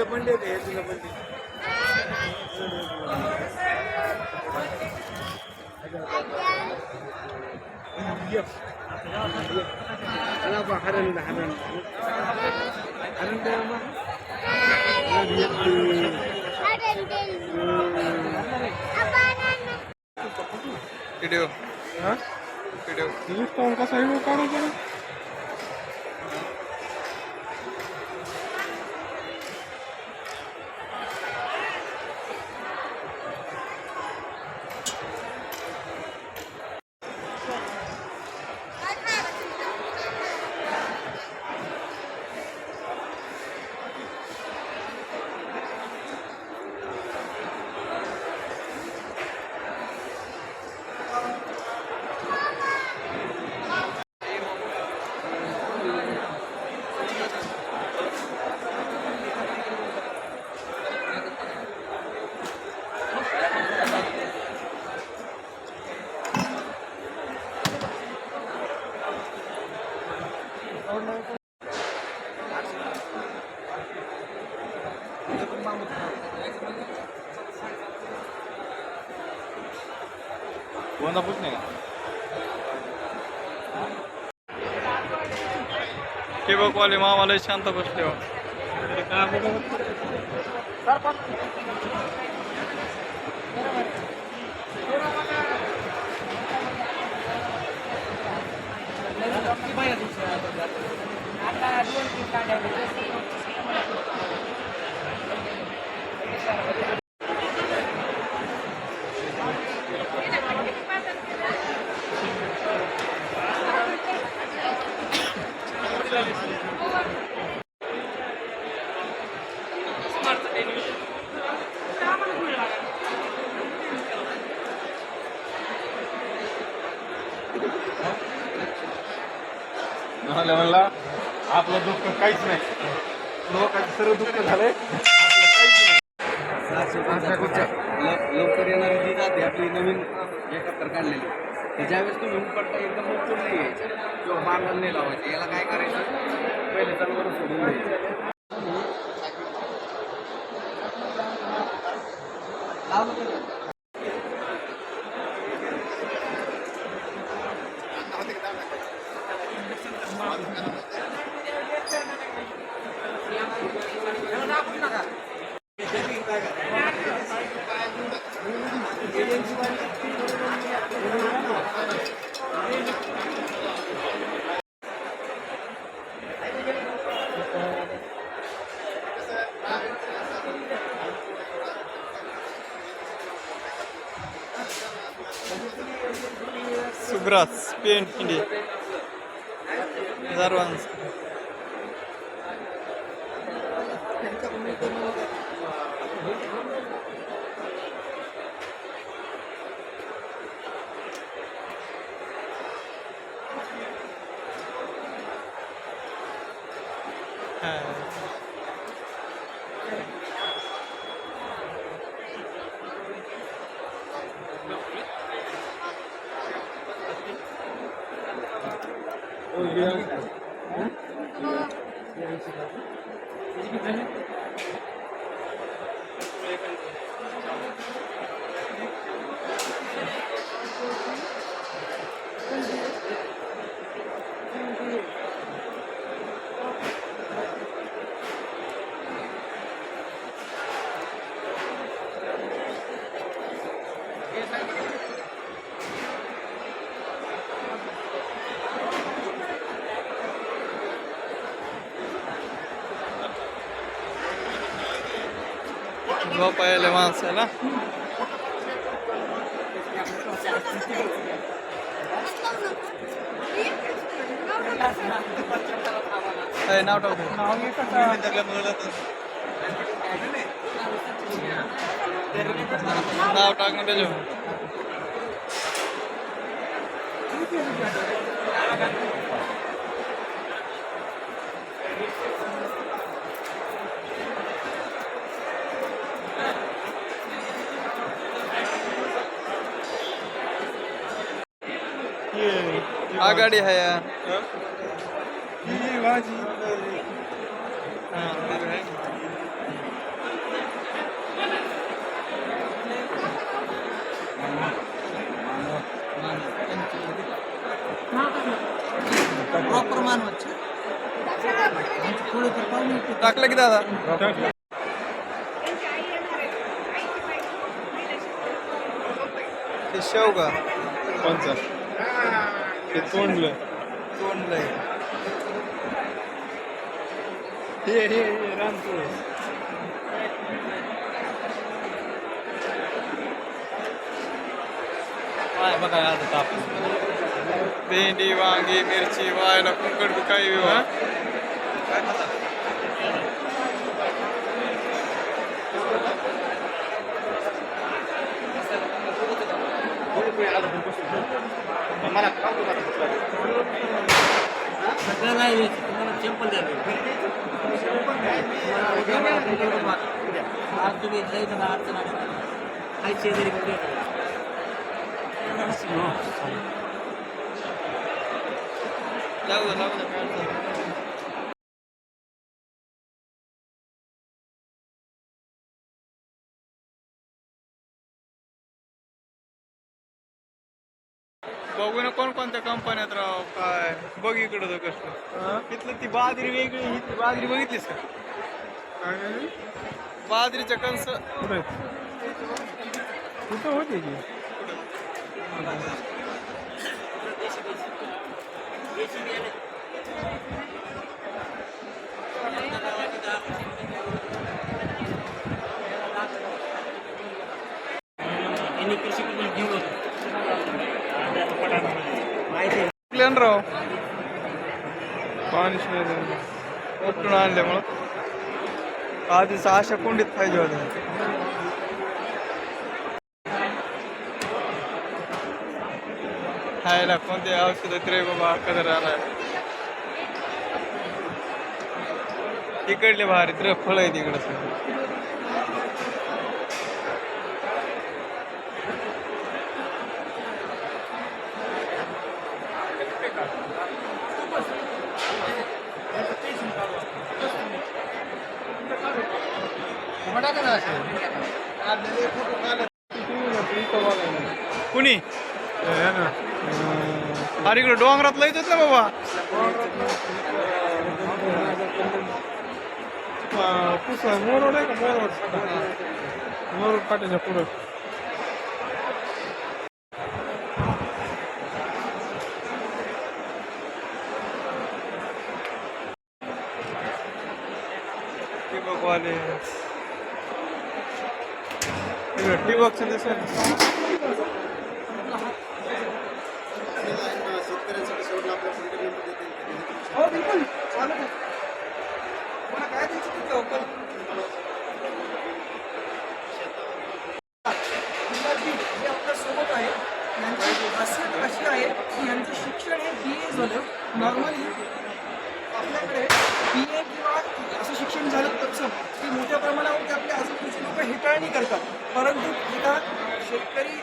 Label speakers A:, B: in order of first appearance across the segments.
A: बंडे तुला बंडे हरण हरण
B: व्हिडिओ
A: हा
B: व्हिडिओ
A: कसा आहे काढू जरा
B: कोणता पूछ नाही ते बघ वाले मामाला शांत बसले हो
A: म्हणला आपलं दुःख काहीच नाही लोकांचं सर्व दुःख झालंय
C: लवकर येणारी जी जाते आपली नवीन एकत्र काढलेली ते ज्यावेळेस तुम्ही पट्टा एकदम लवकर नाही यायचं किंवा बांधण नाही लावायचं याला काय करायचं पहिले जनावर सोडून द्यायचं
B: सुग्रास पेंट इंडिया सर्वांच झोपायला माणसाला नाव टाकतो नाव टाकणं त्याच्यावर आघाडी आहे या.
A: ही भाजी
B: हा, बरं आहे.
D: प्रॉपर मानवाचे थोडे तर पाहुणे
B: टाकलं की दादा ते शेवगा
A: कोणचा ते तोंडलं
B: तोंडलंय.
A: हे रामतो
B: काय बघा आता ताप. भेंडी वांगी मिरची वायला कुंकड बी काही विवाह काय खाता
A: मला खाऊ
D: सगळं नाही द्यायचं तुम्हाला चप्पल द्या आज तुम्ही इथल्या इथं अडचण आली काही शेजारी कुठे
B: जाऊ दे काय अडचण नाही. बघू ना कोणकोणत्या कंपन्यात राव काय बघ इकडं तर कसलं इथलं ती बाजरी वेगळी ही ती बाजरी बघितलीस का बाजरीच्या कणस
A: कुठं होते की
D: यांनी कृषी कुठून घेऊन होतं माहिती
B: कुठल्यान राव पाणी उपटून आणल्यामुळं आधीच अशा कुंडीत पाहिजे होत्या खायला कोणते औषध रे बाबा कदर आलाय तिकडले भारी तर फळ आहे तिकडं सगळं कुणी अरे इकडे डोंगरात लयच ना बाबा
A: मोरोड आहे का मोरोड फाट्याच्या पुढं
B: ठिबकवाले ठिबकचं दिसेल
D: हो बिलकुल चालू आहे मला काय द्यायचं ते चौकल जे आपल्या सोबत आहे यांची खासियत अशी आहे की यांचं शिक्षण हे BA झालं नॉर्मली आपल्याकडे BA किंवा असं शिक्षण झालं तत्सम की मोठ्या प्रमाणावरती आपले आजूबाजूचे लोक हेटाळणी करतात परंतु एका शेतकरी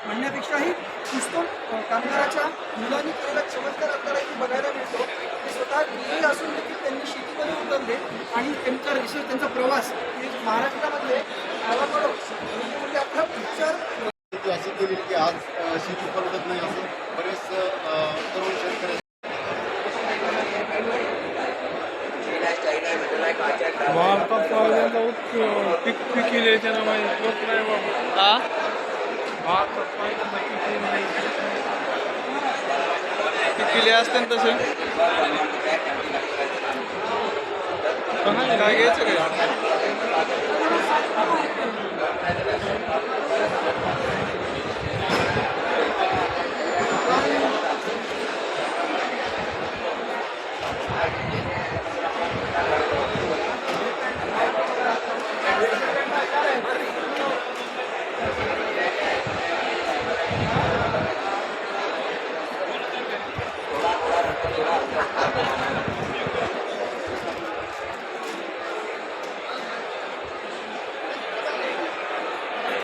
D: म्हणण्यापेक्षाही पुस्तक कामगाराच्या मुलांनी केलेला चमत्कार आपल्याला इथे बघायला मिळतो ते स्वतः BA असून देखील त्यांनी शेतीमध्ये उतरले आणि त्यांचा रिसर्च त्यांचा प्रवास हे महाराष्ट्रामध्ये गावाकडं म्हणजे आपला पिक्चर
E: अशी केली की आज शेती परवडत नाही असं बरेच तरुण शेतकरी
A: भारतात पीक पिकेले त्यानं माहिती होत नाही बाबा
B: हा
A: भारतात पाहिजे पिके नाही
B: किती असते ना तसे काय घ्यायचं काय